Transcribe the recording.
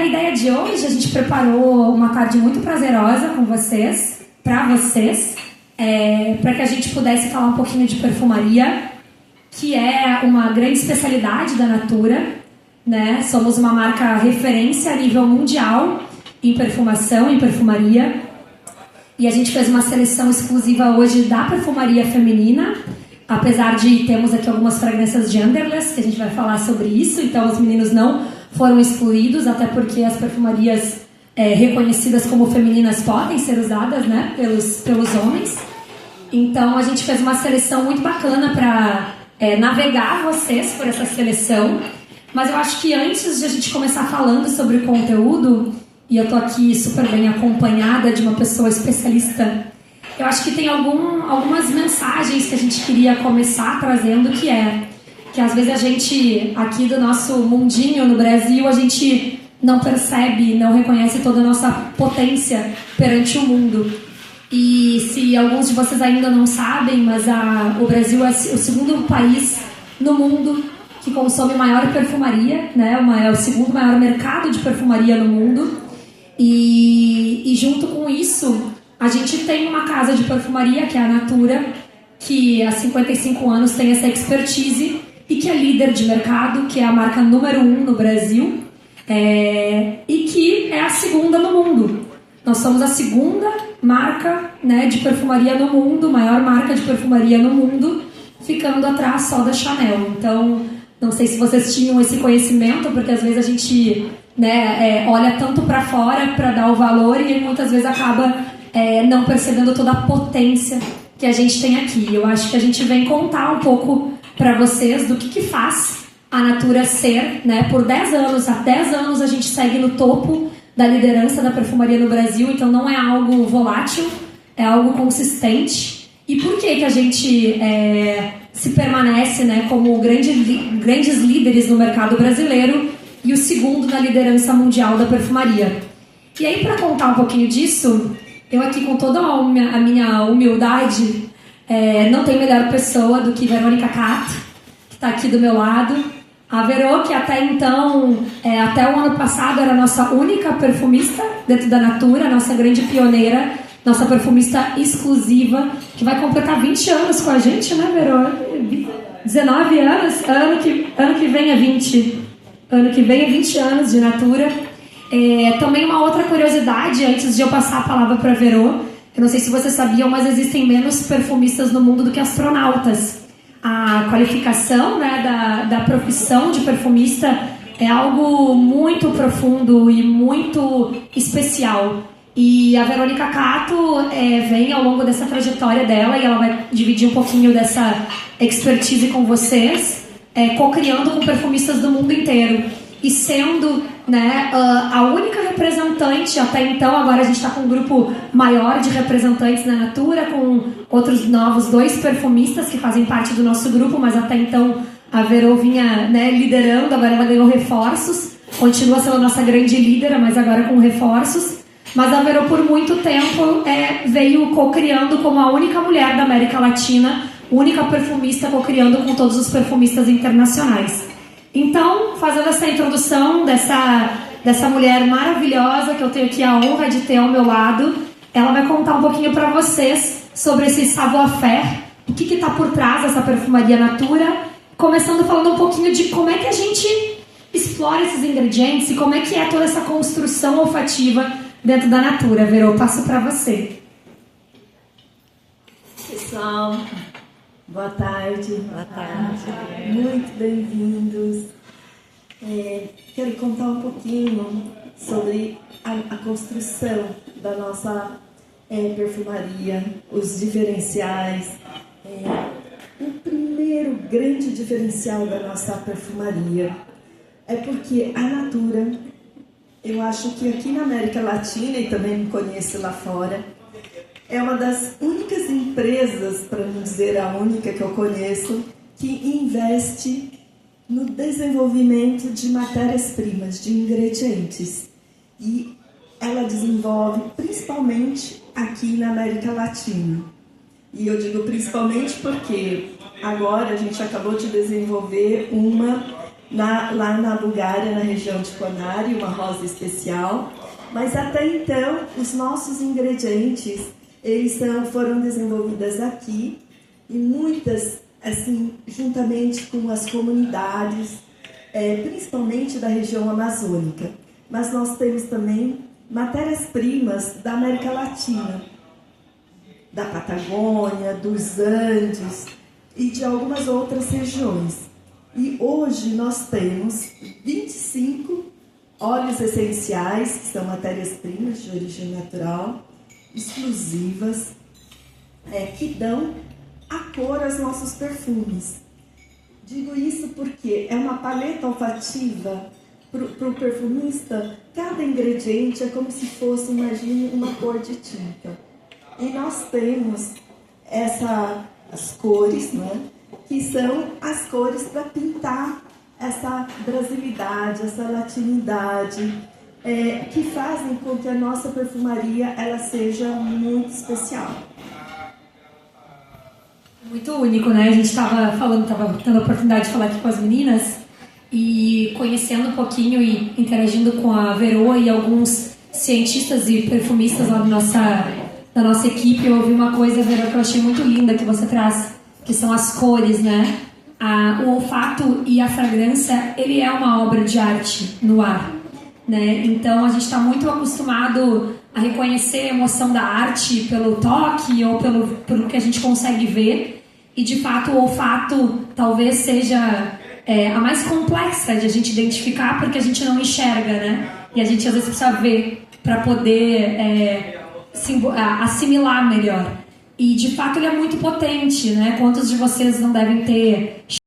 a ideia de hoje, a gente preparou uma tarde muito prazerosa com vocês, para vocês, para que a gente pudesse falar um pouquinho de perfumaria, que é uma grande especialidade da Natura, né? Somos uma marca referência a nível mundial em perfumação, em perfumaria, e a gente fez uma seleção exclusiva hoje da perfumaria feminina, apesar de termos aqui algumas fragrâncias genderless, que a gente vai falar sobre isso, então os meninos não foram excluídos, até porque as perfumarias reconhecidas como femininas podem ser usadas, né, pelos homens. Então a gente fez uma seleção muito bacana para navegar vocês por essa seleção. Mas eu acho que antes de a gente começar falando sobre o conteúdo, e eu tô aqui super bem acompanhada de uma pessoa especialista, eu acho que tem algumas mensagens que a gente queria começar trazendo, que às vezes a gente, aqui do nosso mundinho no Brasil, a gente não percebe, não reconhece toda a nossa potência perante o mundo. E se alguns de vocês ainda não sabem, mas o Brasil é o segundo país no mundo que consome maior perfumaria, né? É o segundo maior mercado de perfumaria no mundo. E junto com isso, a gente tem uma casa de perfumaria, que é a Natura, que há 55 anos tem essa expertise e que é líder de mercado, que é a marca número 1 no Brasil, e que é a segunda no mundo. Nós somos a segunda marca, né, de perfumaria no mundo, maior marca de perfumaria no mundo, ficando atrás só da Chanel. Então, não sei se vocês tinham esse conhecimento, porque às vezes a gente, né, olha tanto para fora para dar o valor e muitas vezes acaba não percebendo toda a potência que a gente tem aqui. Eu acho que a gente vem contar um pouco para vocês do que faz a Natura ser, né, por 10 anos. Há 10 anos a gente segue no topo da liderança da perfumaria no Brasil, então não é algo volátil, é algo consistente. E por que a gente se permanece, né, como grandes líderes no mercado brasileiro e o segundo na liderança mundial da perfumaria? E aí, para contar um pouquinho disso, eu aqui com toda a minha humildade, não tenho melhor pessoa do que Verônica Cato, que está aqui do meu lado. A Verô, que até então, até o ano passado, era a nossa única perfumista dentro da Natura, nossa grande pioneira, nossa perfumista exclusiva, que vai completar 20 anos com a gente, né, Verô? 19 anos, ano que vem é 20. Ano que vem é 20 anos de Natura. Também uma outra curiosidade, antes de eu passar a palavra para a Verô, eu não sei se vocês sabiam, mas existem menos perfumistas no mundo do que astronautas. A qualificação, né, da profissão de perfumista é algo muito profundo e muito especial. E a Verônica Cato vem ao longo dessa trajetória dela, e ela vai dividir um pouquinho dessa expertise com vocês, co-criando com perfumistas do mundo inteiro. E sendo, né, a única representante até então, agora a gente está com um grupo maior de representantes na Natura, com outros novos 2 perfumistas que fazem parte do nosso grupo, mas até então a Verô vinha, né, liderando, agora ela ganhou reforços, continua sendo a nossa grande líder, mas agora com reforços. Mas a Verô por muito tempo veio co-criando como a única mulher da América Latina, única perfumista co-criando com todos os perfumistas internacionais. Então, fazendo essa introdução dessa mulher maravilhosa que eu tenho aqui a honra de ter ao meu lado, ela vai contar um pouquinho para vocês sobre esse savoir-faire, o que está por trás dessa perfumaria Natura, começando falando um pouquinho de como é que a gente explora esses ingredientes e como é que é toda essa construção olfativa dentro da Natura. Verô, passo para você. Pessoal, boa tarde. Boa tarde. Muito bem-vindos. Quero contar um pouquinho sobre a construção da nossa perfumaria, os diferenciais. O primeiro grande diferencial da nossa perfumaria é porque a Natura, eu acho que aqui na América Latina, e também me conheço lá fora, é uma das únicas empresas, para não dizer a única que eu conheço, que investe no desenvolvimento de matérias-primas, de ingredientes. E ela desenvolve principalmente aqui na América Latina. E eu digo principalmente porque agora a gente acabou de desenvolver uma lá na Bulgária, na região de Conari, uma rosa especial. Mas até então, os nossos ingredientes, foram desenvolvidos aqui, e muitas, assim, juntamente com as comunidades, principalmente da região amazônica. Mas nós temos também matérias-primas da América Latina, da Patagônia, dos Andes e de algumas outras regiões. E hoje nós temos 25 óleos essenciais, que são matérias-primas de origem natural, exclusivas, que dão a cor aos nossos perfumes. Digo isso porque é uma paleta olfativa para o perfumista. Cada ingrediente é como se fosse, imagine, uma cor de tinta. E nós temos as cores, né, que são as cores para pintar essa brasilidade, essa latinidade, que fazem com que a nossa perfumaria ela seja muito especial. Muito único, né? A gente estava tendo a oportunidade de falar aqui com as meninas e conhecendo um pouquinho e interagindo com a Veroa e alguns cientistas e perfumistas lá da nossa equipe. Eu ouvi uma coisa, Veroa, que eu achei muito linda que você traz, que são as cores, né? O olfato e a fragrância, ele é uma obra de arte no ar, né? Então a gente está muito acostumado a reconhecer a emoção da arte pelo toque ou pelo que a gente consegue ver, e de fato o olfato talvez seja a mais complexa de a gente identificar, porque a gente não enxerga, né? E a gente às vezes precisa ver para poder assimilar melhor. E de fato ele é muito potente, né? Quantos de vocês não devem ter